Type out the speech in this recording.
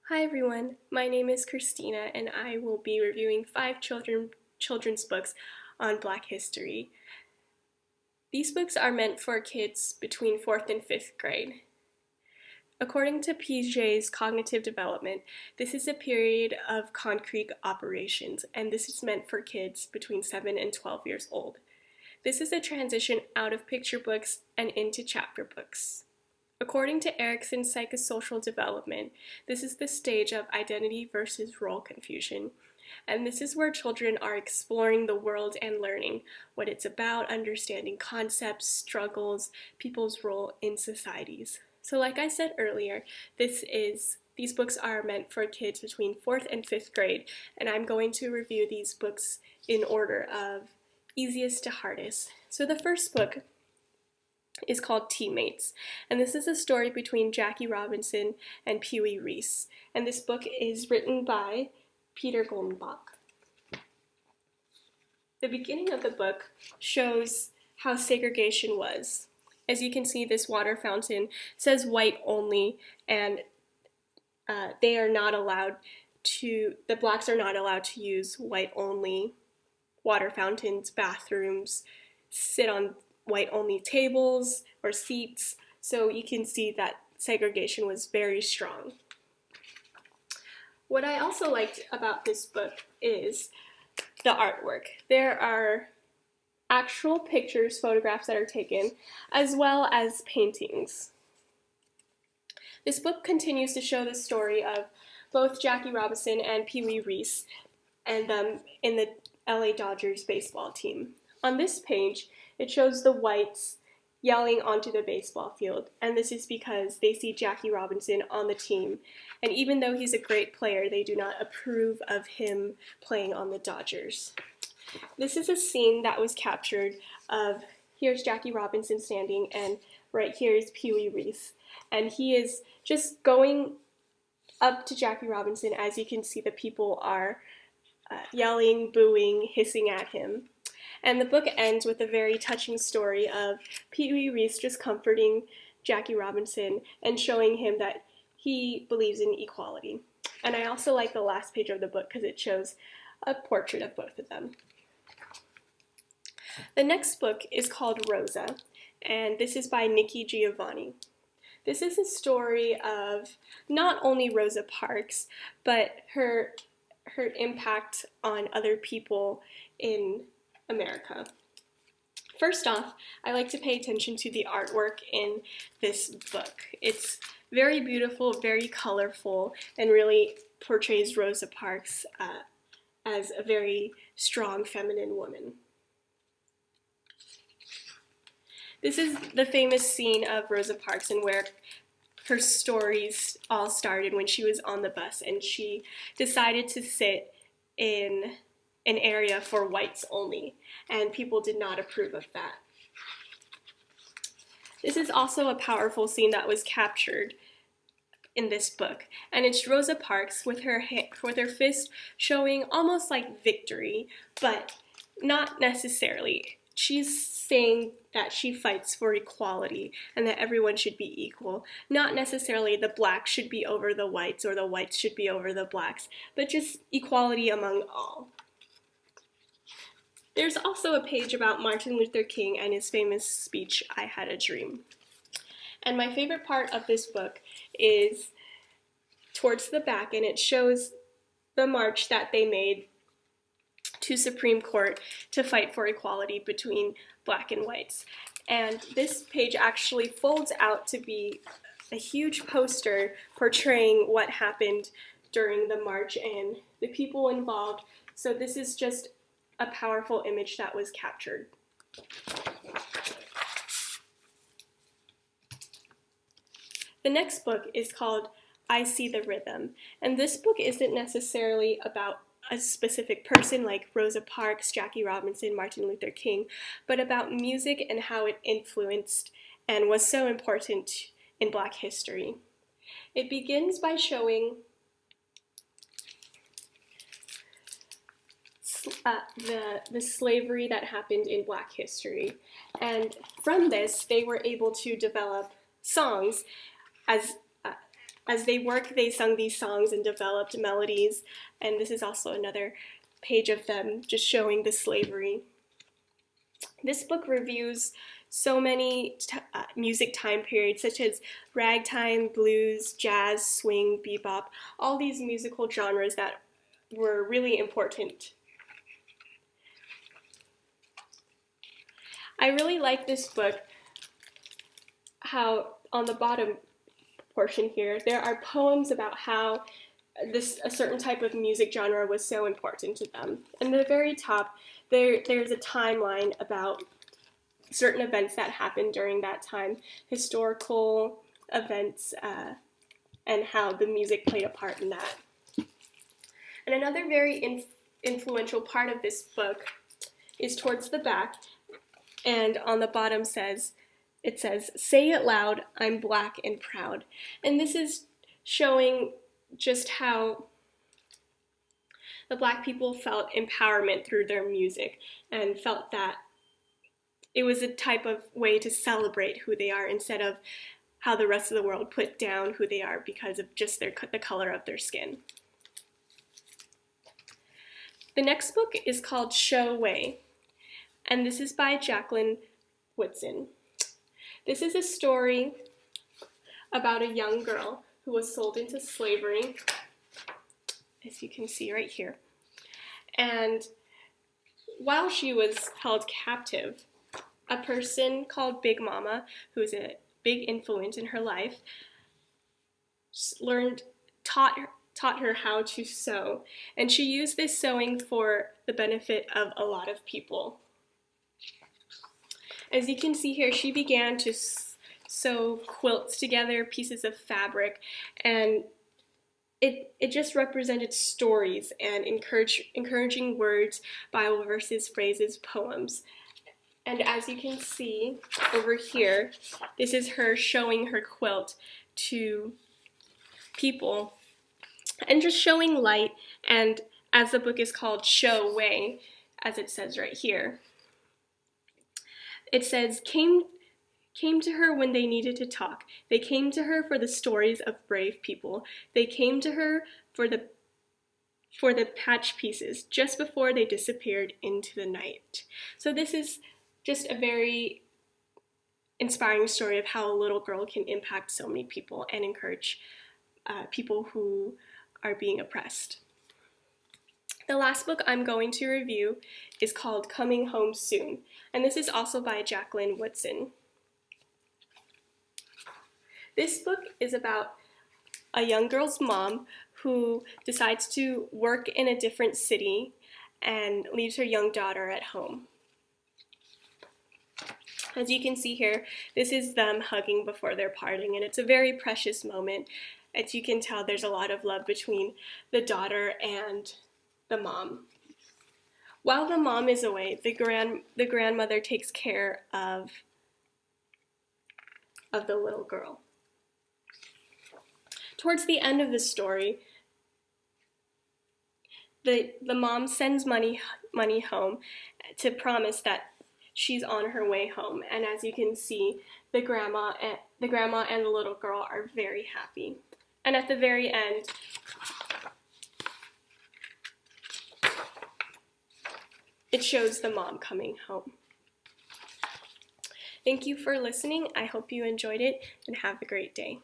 Hi everyone, my name is Christina and I will be reviewing five children's books on Black history. These books are meant for kids between 4th and 5th grade. According to Piaget's cognitive development, this is a period of concrete operations, and this is meant for kids between 7 and 12 years old. This is a transition out of picture books and into chapter books. According to Erickson's psychosocial development, this is the stage of identity versus role confusion, and this is where children are exploring the world and learning what it's about, understanding concepts, struggles, people's role in societies. So like I said earlier, these books are meant for kids between 4th and 5th grade, and I'm going to review these books in order of easiest to hardest. So the first book is called Teammates, and this is a story between Jackie Robinson and Pee Wee Reese, and this book is written by Peter Goldenbach. The beginning of the book shows how segregation was. As you can see, this water fountain says white only, and the blacks are not allowed to use white only water fountains, bathrooms, sit on white-only tables or seats, so you can see that segregation was very strong. What I also liked about this book is the artwork. There are actual pictures, photographs that are taken, as well as paintings. This book continues to show the story of both Jackie Robinson and Pee Wee Reese and them in the LA Dodgers baseball team. On this page, it shows the whites yelling onto the baseball field, and this is because they see Jackie Robinson on the team, and even though he's a great player, they do not approve of him playing on the Dodgers. This is a scene that was captured of, here's Jackie Robinson standing, and right here is Pee Wee Reese, and he is just going up to Jackie Robinson. As you can see, the people are yelling, booing, hissing at him. And the book ends with a very touching story of Pee Wee Reese just comforting Jackie Robinson and showing him that he believes in equality. And I also like the last page of the book because it shows a portrait of both of them. The next book is called Rosa, and this is by Nikki Giovanni. This is a story of not only Rosa Parks, but her impact on other people in America. First off, I like to pay attention to the artwork in this book. It's very beautiful, very colorful, and really portrays Rosa Parks as a very strong feminine woman. This is the famous scene of Rosa Parks and where her stories all started when she was on the bus and she decided to sit in an area for whites only, and people did not approve of that. This is also a powerful scene that was captured in this book, and it's Rosa Parks with her fist showing almost like victory, but not necessarily. She's saying that she fights for equality and that everyone should be equal. Not necessarily the blacks should be over the whites or the whites should be over the blacks, but just equality among all. There's also a page about Martin Luther King and his famous speech, "I Had a Dream." And my favorite part of this book is towards the back, and it shows the march that they made to Supreme Court to fight for equality between black and whites. And this page actually folds out to be a huge poster portraying what happened during the march and the people involved. So this is just a powerful image that was captured. The next book is called I See the Rhythm, and this book isn't necessarily about a specific person like Rosa Parks, Jackie Robinson, Martin Luther King, but about music and how it influenced and was so important in Black history. It begins by showing the slavery that happened in Black history. And from this, they were able to develop songs as as they worked, they sung these songs and developed melodies. And this is also another page of them just showing the slavery. This book reviews so many music time periods, such as ragtime, blues, jazz, swing, bebop, all these musical genres that were really important. I really like this book, how on the bottom portion here, there are poems about how a certain type of music genre was so important to them. And at the very top, there's a timeline about certain events that happened during that time, historical events, and how the music played a part in that. And another very influential part of this book is towards the back, and on the bottom it says, "Say it loud, I'm black and proud." And this is showing just how the Black people felt empowerment through their music and felt that it was a type of way to celebrate who they are instead of how the rest of the world put down who they are because of just the color of their skin. The next book is called Show Way, and this is by Jacqueline Woodson. This is a story about a young girl who was sold into slavery, as you can see right here. And while she was held captive, a person called Big Mama, who is a big influence in her life, taught her how to sew. And she used this sewing for the benefit of a lot of people. As you can see here, she began to sew quilts together, pieces of fabric, and it just represented stories and encouraging words, Bible verses, phrases, poems. And as you can see over here, this is her showing her quilt to people and just showing light, and as the book is called Show Way, as it says right here, it says, came to her when they needed to talk. They came to her for the stories of brave people. They came to her for the patch pieces just before they disappeared into the night. So this is just a very inspiring story of how a little girl can impact so many people and encourage people who are being oppressed. The last book I'm going to review is called Coming Home Soon, and this is also by Jacqueline Woodson. This book is about a young girl's mom who decides to work in a different city and leaves her young daughter at home. As you can see here, this is them hugging before they're parting, and it's a very precious moment. As you can tell, there's a lot of love between the daughter and the mom. While the mom is away, the grandmother takes care of the little girl. Towards the end of the story, the mom sends money home to promise that she's on her way home. And as you can see, the grandma and the little girl are very happy. And at the very end, it shows the mom coming home. Thank you for listening. I hope you enjoyed it, and have a great day.